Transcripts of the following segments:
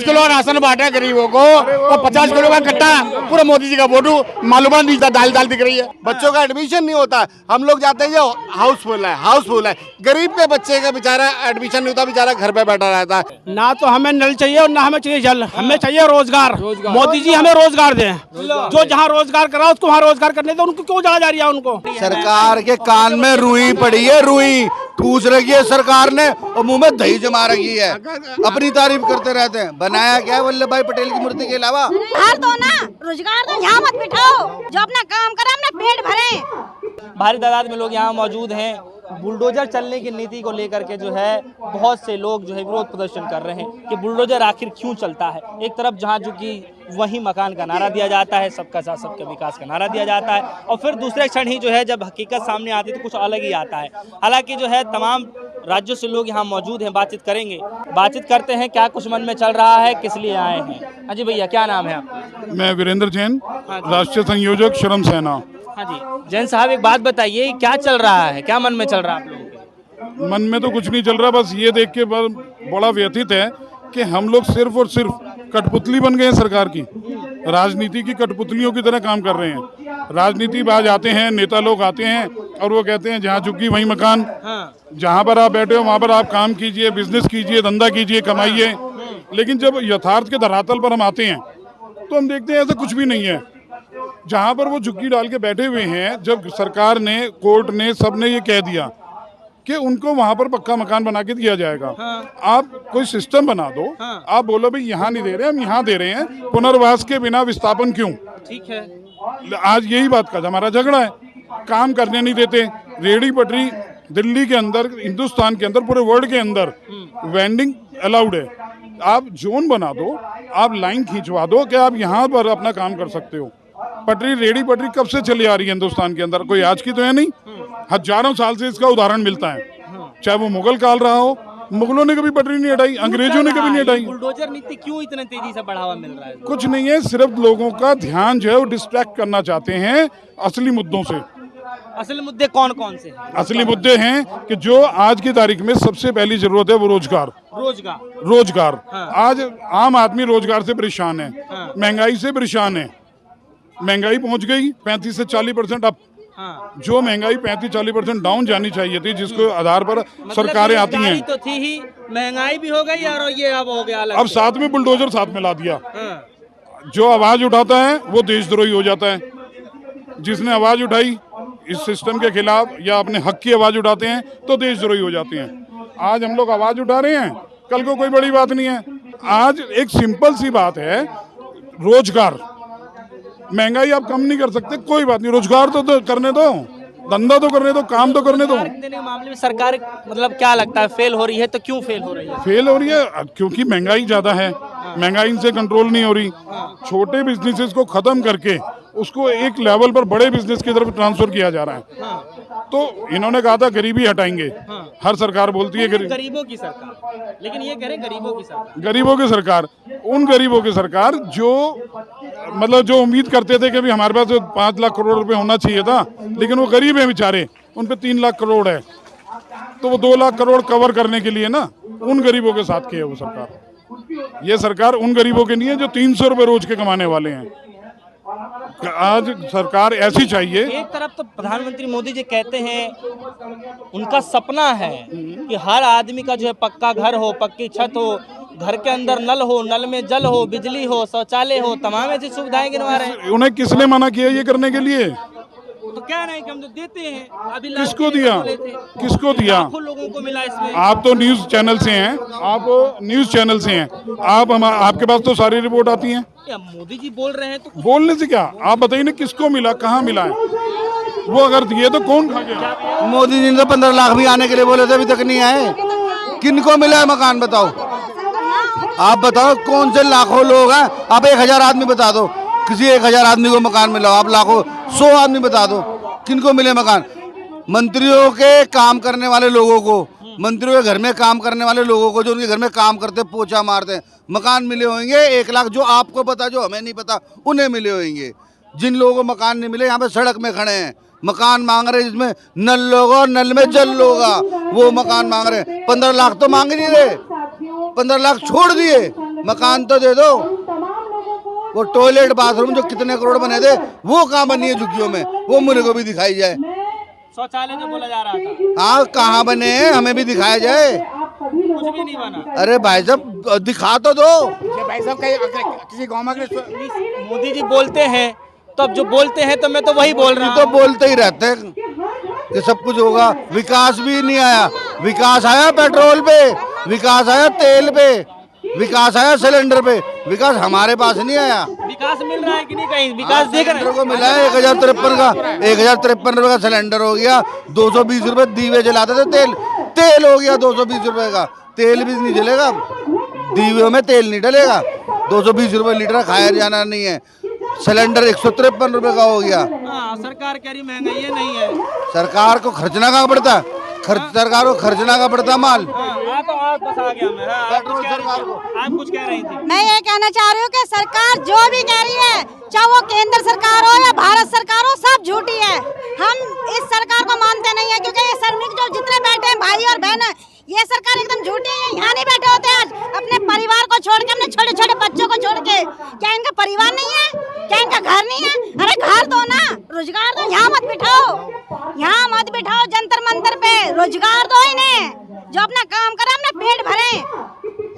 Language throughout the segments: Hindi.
किलो राशन बांटा गरीबों को और 50 किलो का कट्टा पूरा मोदी जी का वोटू मालूम नहीं था, दाल दाल दिख रही है। बच्चों का एडमिशन नहीं होता, हम लोग जाते हैं जो हाउसफुल है। गरीब के बच्चे का बेचारा एडमिशन नहीं होता, बेचारा घर पे बैठा रहता है। ना तो हमें नल चाहिए और ना हमें चाहिए जल, हमें चाहिए रोजगार। मोदी जी हमें रोजगार दें, जो जहाँ रोजगार करा उसको वहाँ रोजगार करने दो। उनको क्यों जा रही है उनको? सरकार के कान में रुई पड़ी है, रुई ठूस रखी है सरकार ने और मुंह में दही जमा रखी है। अपनी तारीफ करते रहते हैं। बनाया क्या है वल्लभ भाई पटेल की मूर्ति के अलावा? हर दो ना, रोजगार दो, यहाँ मत बिठाओ, जो अपना काम करे अपना पेट भरे। भारी तादाद में लोग यहाँ मौजूद हैं। बुलडोजर चलने की नीति को लेकर के जो है बहुत से लोग जो है विरोध प्रदर्शन कर रहे हैं कि बुलडोजर आखिर क्यों चलता है। एक तरफ जहाँ जो कि वही मकान का नारा दिया जाता है, सबका साथ सबका विकास का नारा दिया जाता है, और फिर दूसरे क्षण ही जो है जब हकीकत सामने आती है तो कुछ अलग ही आता है। हालांकि जो है तमाम राज्यों से लोग यहाँ मौजूद हैं, बातचीत करते हैं क्या कुछ मन में चल रहा है, किस लिए आए हैं। हाँ जी भैया, क्या नाम है आपका? मैं वीरेंद्र जैन, राष्ट्रीय संयोजक श्रम सेना। हाँ जी जैन साहब, एक बात बताइए, क्या चल रहा है, क्या मन में चल रहा है आप लोगों के? मन में तो कुछ नहीं चल रहा, बस ये देख के बड़ा व्यथित है कि हम लोग सिर्फ और सिर्फ कठपुतली बन गए हैं सरकार की। राजनीति की कठपुतलियों की तरह काम कर रहे हैं। राजनीतिबाज आते हैं, नेता लोग आते हैं और वो कहते हैं जहाँ झुकी वहीं मकान। जहाँ पर आप बैठे हो वहाँ पर आप काम कीजिए, बिजनेस कीजिए, धंधा कीजिए, कमाइए। लेकिन जब यथार्थ के धरातल पर हम आते हैं तो हम देखते हैं ऐसा कुछ भी नहीं है। जहाँ पर वो झुग्गी डाल के बैठे हुए हैं, जब सरकार ने, कोर्ट ने, सबने ये कह दिया कि उनको वहां पर पक्का मकान बना के दिया जाएगा। आप कोई सिस्टम बना दो। आप बोलो भाई यहाँ नहीं दे रहे, हम यहाँ दे रहे हैं, पुनर्वास के बिना विस्थापन क्यों? ठीक है, आज यही बात का हमारा झगड़ा है। काम करने नहीं देते। रेहड़ी पटरी दिल्ली के अंदर, हिंदुस्तान के अंदर, पूरे वर्ल्ड के अंदर वेंडिंग अलाउड है। आप जोन बना दो, आप लाइन खींचवा दो कि आप यहाँ पर अपना काम कर सकते हो। पटरी, रेहड़ी पटरी कब से चली आ रही है हिंदुस्तान के अंदर, कोई आज की तो है नहीं। हजारों साल से इसका उदाहरण मिलता है, चाहे वो मुगल काल रहा हो। मुगलों ने कभी पटरी नहीं हटाई, अंग्रेजों ने कभी नहीं हटाई। बुलडोजर नीति क्यों इतने तेजी से बढ़ावा मिल रहा है? कुछ नहीं है, सिर्फ लोगों का ध्यान जो है वो डिस्ट्रैक्ट करना चाहते हैं असली मुद्दों से। असली मुद्दे कौन कौन से हैं? असली मुद्दे हैं कि जो आज की तारीख में सबसे पहली जरूरत है वो रोजगार। आज आम आदमी रोजगार से परेशान है, महंगाई से परेशान है। महंगाई पहुंच गई 35 से 40% अप। जो महंगाई 35-40% डाउन जानी चाहिए थी, जिसको आधार पर सरकारें आती हैं, तो थी ही, महंगाई भी हो गई और ये अब हो गया अलग। अब साथ में बुलडोजर साथ में ला दिया। जो आवाज उठाता है वो देशद्रोही हो जाता है। जिसने आवाज उठाई इस सिस्टम के खिलाफ या अपने हक की आवाज उठाते हैं तो देशद्रोही हो जाते हैं। आज हम लोग आवाज उठा रहे हैं, कल को कोई बड़ी बात नहीं है। आज एक सिंपल सी बात है, रोजगार। महंगाई आप कम नहीं कर सकते, कोई बात नहीं, रोजगार तो करने दो, धंधा तो करने दो, काम तो करने दो। मामले में सरकार मतलब क्या लगता है फेल हो रही है? तो क्यों फेल हो रही है? फेल हो रही है क्योंकि महंगाई ज्यादा है, महंगाई से कंट्रोल नहीं हो रही। छोटे बिजनेसेस को खत्म करके उसको एक लेवल पर बड़े बिजनेस की तरफ ट्रांसफर किया जा रहा है। तो इन्होंने कहा था गरीबी हटाएंगे। हर सरकार बोलती है गरीबों की सरकार, लेकिन ये कह रहे गरीबों की सरकार। गरीबों की सरकार, उन गरीबों की सरकार जो मतलब जो उम्मीद करते थे कि भी हमारे पास 5 लाख करोड़ रुपए होना चाहिए था, लेकिन वो गरीब हैं बेचारे, उन पे 3 लाख करोड़ है, तो वो 2 लाख करोड़ कवर करने के लिए ना उन गरीबों के साथ की है वो सरकार। ये सरकार उन गरीबों के नहीं है जो 300 रुपए रोज के कमाने वाले हैं। आज सरकार ऐसी चाहिए। एक तरफ तो प्रधानमंत्री मोदी जी कहते हैं उनका सपना है कि हर आदमी का जो है पक्का घर हो, पक्की छत हो, घर के अंदर नल हो, नल में जल हो, बिजली हो, शौचालय हो, तमाम ऐसी सुविधाएं गिनवा रहे हैं। उन्हें किसने मना किया ये करने के लिए? तो क्या नहीं कि हम तो देते हैं। अभी किसको दिया? किसको दिया? लाखों लोगों को मिला इसमें। आप तो न्यूज चैनल से हैं, आपके पास तो सारी रिपोर्ट आती हैं। मोदी जी बोल रहे हैं तो बोलने से क्या, आप बताइए ना किसको मिला, कहाँ मिला है? वो अगर दिए तो कौन खा गया? मोदी जी ने तो 15 लाख भी आने के लिए बोले थे, अभी तक नहीं आए। किनको मिला है मकान बताओ? आप बताओ कौन से लाखों लोग हैं? आप 1000 आदमी बता दो, किसी 1000 आदमी को मकान मिला। आप लाखों 100 आदमी बता दो किनको मिले मकान? मंत्रियों के काम करने वाले लोगों को, मंत्रियों के घर में काम करने वाले लोगों को, जो उनके घर में काम करते पोछा मारते हैं, मकान मिले होंगे 1 लाख। जो आपको पता, जो हमें नहीं पता, उन्हें मिले होंगे। जिन लोगों को मकान नहीं मिले यहाँ पे सड़क में खड़े हैं, मकान मांग रहे, जिसमें नल होगा, नल में जल होगा, वो मकान मांग रहे हैं। 15 लाख तो मांग नहीं रहे। 15 लाख छोड़ दिए, मकान तो दे दो। वो टॉयलेट बाथरूम जो कितने करोड़ बने थे वो कहाँ बनी है झुग्गियों में, वो मुझे को भी दिखाई जाए। शौचालय जो बोला जा रहा था, हाँ कहाँ बने हैं, हमें भी दिखाया जाए। कुछ भी नहीं बना। अरे भाई साहब दिखा तो दो। भाई साहब किसी गाँव में मोदी जी बोलते हैं तो अब जो बोलते हैं तो मैं तो वही बोल रहा तो हूँ। बोलते ही रहते हैं कि सब कुछ होगा, विकास भी नहीं आया। विकास आया पेट्रोल पे, विकास आया तेल पे, विकास आया सिलेंडर पे, विकास हमारे पास नहीं आया। विकास मिल रहा है कि नहीं कहीं? विकास देख रहे सिलेंडर को मिला है 1053 का, 1053 रुपए का सिलेंडर हो गया। 220 रुपए दीवे जलाते थे, तेल हो गया 220 रुपए का। तेल भी नहीं जलेगा, दीवे में तेल नहीं डलेगा। 220 रुपए लीटर खाया जाना नहीं है। सिलेंडर 153 रुपए का हो गया। हाँ, सरकार कह रही महंगाई है, नहीं है। सरकार को खर्चना कहाँ पड़ता है, सरकार को खर्चना का पड़ता माल। तो आप बस आ गया मैं। आप कुछ कह रही थी। मैं ये कहना चाह रही हूँ कि सरकार जो भी कह रही है, चाहे वो केंद्र सरकार हो या भारत सरकार हो, सब झूठी है। हम इस सरकार को मानते नहीं है, क्योंकि ये श्रमिक जो जितने बैठे हैं भाई और बहन, ये सरकार एकदम झूठी है। यहाँ नहीं बैठे होते आज अपने परिवार को छोड़ के, अपने छोटे छोटे बच्चों को छोड़ के। क्या इनका परिवार नहीं है? क्या इनका घर नहीं है? अरे घर दो ना, रोजगार दो। यहाँ मत बिठाओ, यहाँ मत बिठाओ जंतर मंतर पे, रोजगार दो इन्हें, जो अपना काम करे, अपना पेट भरे।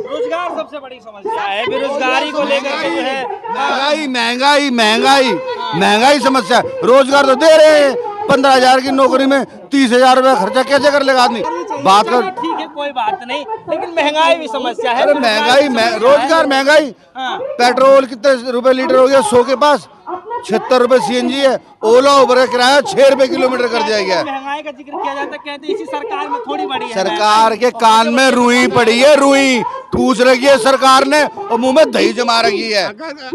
रोजगार सबसे बड़ी समस्या है, बेरोजगारी को लेकर के जो है महंगाई महंगाई महंगाई महंगाई समस्या है। रोजगार तो दे रहे हैं, 15,000 की नौकरी में 30,000 रुपया खर्चा कैसे कर लेगा आदमी? बात कर, ठीक है कोई बात नहीं, लेकिन महंगाई भी समस्या है। अरे महंगाई रोजगार महंगाई। हाँ। पेट्रोल कितने रुपए लीटर हो गया? 100 के पास। 76 रुपए सीएनजी है। ओला उबर का किराया 6 रुपए किलोमीटर कर दिया गया। महंगाई का जिक्र किया जाता है, कहते हैं इसी सरकार में थोड़ी बड़ी है। सरकार के कान में रुई पड़ी है, रुई ठूस रखी है सरकार ने और मुंह में दही जमा रखी है।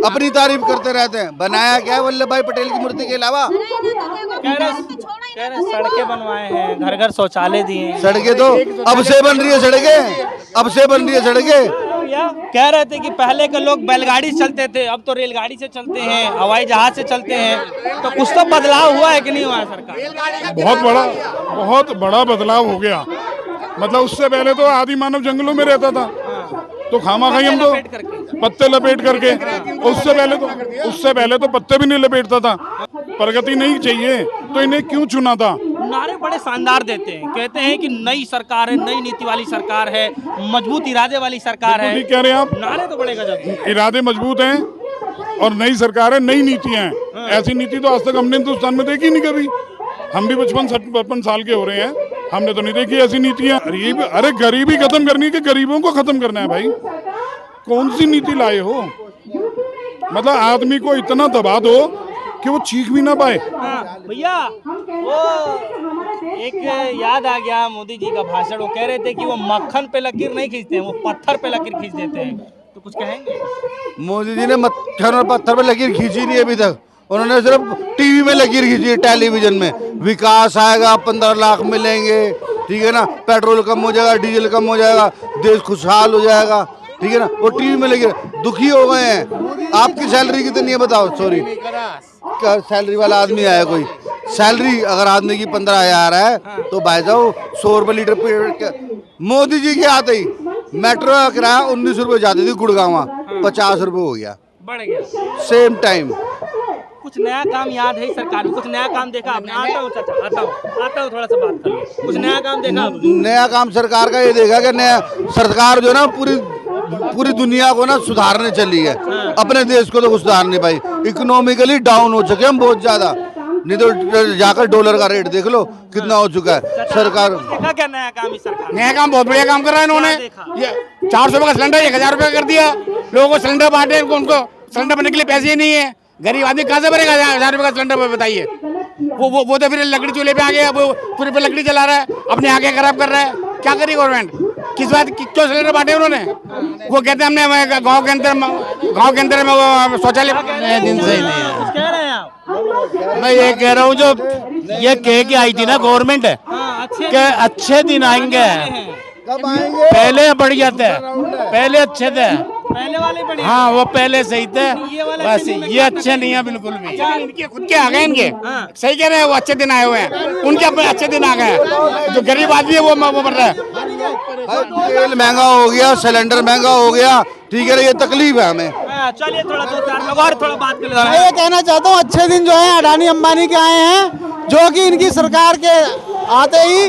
अपनी तारीफ करते रहते हैं। बनाया क्या है वल्लभ भाई पटेल की मूर्ति के अलावा? कह रहे सड़कें बनवाए हैं, घर घर शौचालय दिए हैं। सड़कें तो अब से बन रही है, सड़कें अब से बन रही है सड़कें। कह रहे थे कि पहले के लोग बैलगाड़ी से चलते थे, अब तो रेलगाड़ी से चलते हैं, हवाई जहाज से चलते हैं। तो कुछ तो बदलाव हुआ है कि नहीं हुआ है सरकार? बहुत बड़ा बदलाव हो गया। मतलब उससे पहले तो आदि मानव जंगलों में रहता था, तो खामा खाई हम तो पत्ते लपेट करके। उससे पहले तो पत्ते भी नहीं लपेटता था। प्रगति नहीं चाहिए तो इन्हें क्यों चुना था? नारे बड़े शानदार देते हैं, कहते हैं कि नई सरकार है, नई नीति वाली सरकार है, मजबूत इरादे वाली सरकार है। कह रहे हैं आप, नारे तो बड़े गजब। इरादे मजबूत हैं और नई सरकार है, नई नीतियां हैं। ऐसी नीति तो आज तक हमने हिंदुस्तान में देखी नहीं कभी। हम भी 55 साल के हो रहे हैं, हमने तो नहीं देखी ऐसी नीतियां। अरे गरीबी खत्म करनी है कि गरीबों को खत्म करना है भाई? कौन सी नीति लाए हो? मतलब आदमी को इतना दबा दो कि वो चीख भी ना पाए। भैया वो एक याद आ गया मोदी जी का भाषण। वो कह रहे थे कि वो मक्खन पे लकीर नहीं खींचते हैं, वो पत्थर पे लकीर खींच देते हैं। तो कुछ कहेंगे? मोदी जी ने मक्खन और पत्थर पे लकीर खींची नहीं अभी तक। उन्होंने सिर्फ टीवी में लकीर खींची है, टेलीविजन में। विकास आएगा, 15 लाख मिलेंगे, ठीक है ना, पेट्रोल कम हो जाएगा, डीजल कम हो जाएगा, देश खुशहाल हो जाएगा, ठीक है ना। वो टीवी में लगे दुखी हो गए हैं। आपकी सैलरी कितनी है बताओ? सॉरी, सैलरी वाला आदमी आया कोई? सैलरी अगर आदमी की 15,000 है तो भाई साहब 100 रुपए लीटर। मोदी जी के आते ही मेट्रो का किराया 19 रुपए जाती थी गुड़गांव, 50 रुपए हो गया, बढ़ गया। Same time. कुछ नया काम याद है सरकार में? कुछ नया काम देखा आपने? आता हूँ चाचा, आता हूँ थोड़ा सा बात कर लो। कुछ नया काम देखा आपने? नया काम सरकार का ये देखा कि नया सरकार जो ना पूरी दुनिया को ना सुधारने चली है। अपने देश को तो कुछ सुधार नहीं पाई। इकोनॉमिकली डाउन हो चुके हम बहुत ज्यादा। नहीं तो जाकर डॉलर का रेट देख लो कितना हो चुका है। सरकार देखा क्या नया काम इस सरकार? नया काम बहुत बढ़िया काम कर रहा है इन्होंने। ये 400 रुपए का सिलेंडर 1,000 रुपए कर दिया। लोगों को सिलेंडर बांटे, उनको सिलेंडर भरने के लिए पैसे ही नहीं है। गरीब आदमी कहाँ से भरेगा 1,000 रुपए का सिलेंडर? बताइए। वो तो फिर लकड़ी चूल्हे पे आ गया, वो पूरे पे लकड़ी जला रहा है, अपने आगे खराब कर रहा है। क्या करी गवर्नमेंट? किस बात क्यों सिलेंडर बांटे उन्होंने? वो कहते हैं हमने गांव के अंदर में वो शौचालय दिन से ही नहीं है। कुछ कह रहे हैं आप? मैं ये कह रहा हूँ जो ये कह के आई थी ना गवर्नमेंट के अच्छे दिन आएंगे। कब आएंगे? पहले बढ़ जाते हैं, पहले अच्छे थे, पहले वाले बढ़िया हाँ वो पहले सही थे, ये वाला बस अच्छे नहीं ये अच्छे नहीं है बिल्कुल भी। इनके खुद के आ गए इनके, सही कह रहे हैं, वो अच्छे दिन आए हुए हैं, उनके अपने अच्छे दिन आ गए हैं। जो गरीब आदमी है वो मर रहा है। तेल महंगा हो गया, सिलेंडर महंगा हो गया, ठीक है, ये तकलीफ है हमें। चलिए थोड़ा 2-4 लोग और थोड़ा बात कर मैं ये कहना चाहता हूँ अच्छे दिन जो है अडानी अंबानी के आए हैं, जो कि इनकी सरकार के आते ही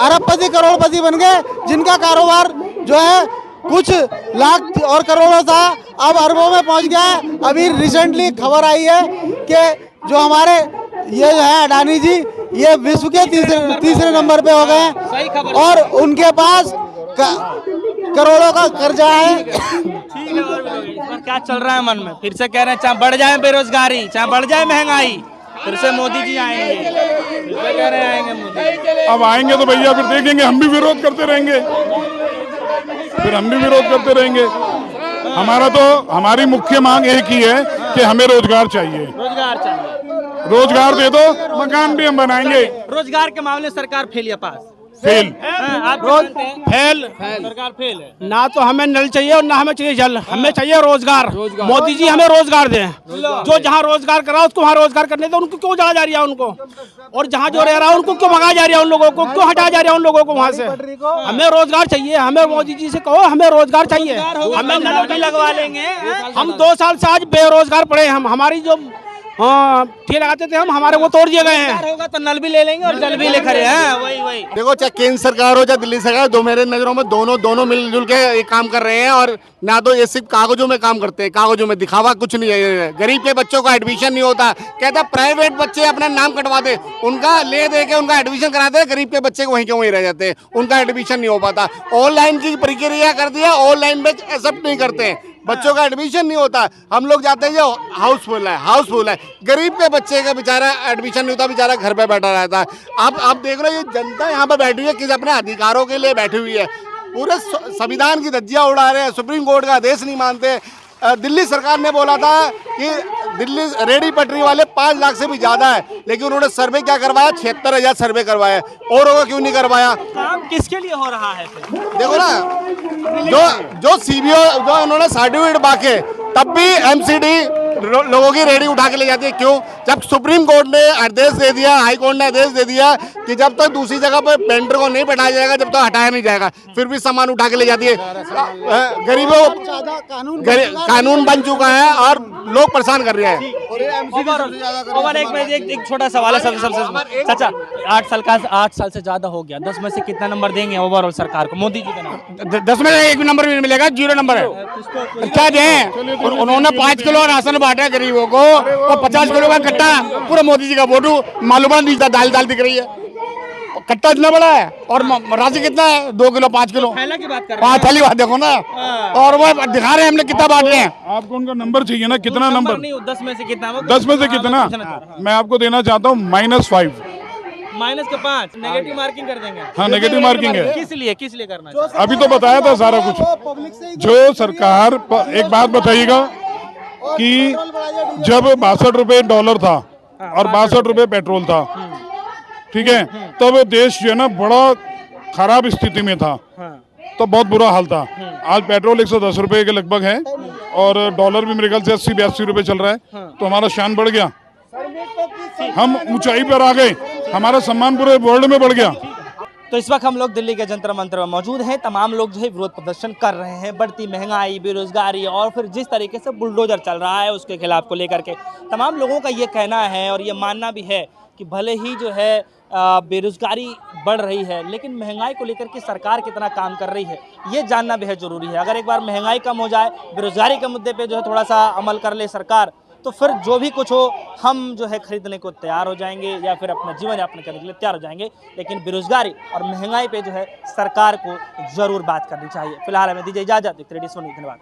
अरबपति करोड़पति बन गए, जिनका कारोबार जो है कुछ लाख और करोड़ों था अब अरबों में पहुंच गया है। अभी रिसेंटली खबर आई है कि जो हमारे ये जो है अडानी जी ये विश्व के तीसरे नंबर पे हो गए हैं और उनके पास करोड़ों का कर्जा है। ठीक है, और इस बार क्या चल रहा है मन में? फिर से कह रहे हैं चाहे बढ़ जाए बेरोजगारी, चाहे बढ़ जाए महंगाई, फिर से मोदी जी आएंगे, फिर से कह रहे हैं आएंगे मोदी। अब आएंगे तो भैया फिर देखेंगे, हम भी विरोध करते रहेंगे, फिर हम भी विरोध करते रहेंगे। हमारी मुख्य मांग एक ही है कि हमें रोजगार चाहिए। रोजगार चाहिए, रोजगार दे दो, मकान भी हम बनाएंगे। रोजगार के मामले में सरकार फेल या पास? फेल। आप मानते हैं? फेल। सरकार फेल है। ना तो हमें नल चाहिए और ना हमें चाहिए जल, हमें चाहिए रोजगार। मोदी जी हमें रोजगार दें, जो जहाँ रोजगार कर रहा है उसको वहाँ रोजगार करने दो। उनको क्यों जा रही है उनको, और जहाँ जो रह रहा है उनको क्यों भगाया जा रहा है, उन लोगों को क्यों हटाया जा रहा है उन लोगों को वहाँ से। हमें रोजगार चाहिए, हमें मोदी जी से कहो हमें रोजगार चाहिए। हमें नल भी लगवा लेंगे। हम 2 साल से आज बेरोजगार पड़े हैं। हमारी जो ठेले लगाते थे हम, हमारे वो तोड़ दिए गए हैं। होगा तो नल भी ले लेंगे और जल भी ले खड़े हैं। वही देखो चाहे केंद्र सरकार हो चाहे दिल्ली सरकार, दो मेरे नजरों में दोनों मिलजुल के ये काम कर रहे हैं। और ना तो ये सिर्फ कागजों में काम करते हैं, कागजों में दिखावा कुछ नहीं है। गरीब के बच्चों का एडमिशन नहीं होता, कहता प्राइवेट बच्चे अपना नाम कटवा दे, उनका ले दे के उनका एडमिशन कराते हैं, गरीब के बच्चे वहीं के वहीं रह जाते हैं, उनका एडमिशन नहीं हो पाता। ऑनलाइन की प्रक्रिया कर दिया, ऑनलाइन में एक्सेप्ट नहीं करते हैं, बच्चों का एडमिशन नहीं होता। हम लोग जाते हैं जो हाउसफुल है, गरीब के बच्चे का बेचारा एडमिशन नहीं होता, बेचारा घर पे बैठा रहता है। आप देख रहे हो ये जनता यहाँ पे बैठी हुई है, किस अपने अधिकारों के लिए बैठी हुई है, पूरे संविधान की धज्जियां उड़ा रहे हैं, सुप्रीम कोर्ट का आदेश नहीं मानते। दिल्ली सरकार ने बोला था कि दिल्ली रेडी पटरी वाले 5 लाख से भी ज्यादा है, लेकिन उन्होंने सर्वे क्या करवाया, 76,000 सर्वे करवाया, और होगा क्यों नहीं करवाया? काम किसके लिए हो रहा है फिर? देखो ना, जो सीबीओ जो उन्होंने सर्टिफिकेट बाके, तब भी एमसीडी लोगों की रेडी उठा के ले जाती है। क्यों? जब सुप्रीम कोर्ट ने आदेश दे दिया, हाई कोर्ट ने आदेश दे दिया कि जब तक दूसरी जगह पर वेंडर को नहीं बैठाया जाएगा, जब तक हटाया नहीं जाएगा, फिर भी सामान उठा के ले जाती है। गरीबों कानून बन चुका है और लोग परेशान कर रहे हैं। ओवर एक छोटा सवाल है सबसे चाचा, 8 साल से ज्यादा हो गया, 10 में से कितना नंबर देंगे ओवरऑल सरकार को, मोदी जी का नाम? 10 में से 1 भी नंबर भी मिलेगा, 0 नंबर है। क्या दें? उन्होंने 5 किलो राशन बांटा गरीबों को और 50 किलो का कट्टा, पूरा मोदी जी का वोटू मालूम नहीं था, दाल दिख रही है, कट्टा इतना बड़ा है और राशि कितना है, 2 किलो 5 किलो थैला की बात कर रहे हैं। थैली बात देखो ना, और वो दिखा रहे हैं हमने कितना बांट रहे हैं। आपको उनका नंबर चाहिए ना, कितना नंबर? 10 में से कितना? 10 में से कितना? मैं आपको देना चाहता हूँ -5। माइनस के 5 नेगेटिव मार्किंग कर देंगे। हाँ, नेगेटिव मार्किंग है। किस लिए करना चाहिए? अभी तो बताया था सारा कुछ। जो सरकार, एक बात बताइएगा कि जब 62 रुपए डॉलर था और 62 रुपए पेट्रोल था, ठीक है, तब देश जो है ना बड़ा खराब स्थिति में था, तो बहुत बुरा हाल था। आज पेट्रोल 110 रुपए के लगभग है और डॉलर भी मेरे ख्याल से 80-82 रुपए चल रहा है, तो हमारा शान बढ़ गया, हम ऊंचाई पर आ गए, हमारा सम्मान पूरे वर्ल्ड में बढ़ गया। तो इस वक्त हम लोग दिल्ली के जंतर मंतर में मौजूद हैं। तमाम लोग जो है विरोध प्रदर्शन कर रहे हैं, बढ़ती महंगाई, बेरोजगारी और फिर जिस तरीके से बुलडोजर चल रहा है उसके खिलाफ को लेकर के तमाम लोगों का ये कहना है और ये मानना भी है कि भले ही जो है बेरोजगारी बढ़ रही है, लेकिन महंगाई को लेकर के सरकार कितना काम कर रही है ये जानना बेहद ज़रूरी है। अगर एक बार महंगाई कम हो जाए, बेरोजगारी के मुद्दे पे जो है थोड़ा सा अमल कर ले सरकार, तो फिर जो भी कुछ हो हम जो है खरीदने को तैयार हो जाएंगे या फिर अपना जीवन यापन करने के लिए तैयार हो जाएंगे। लेकिन बेरोजगारी और महंगाई पे जो है सरकार को ज़रूर बात करनी चाहिए। फिलहाल हमें दीजिए इजाज़त। धन्यवाद।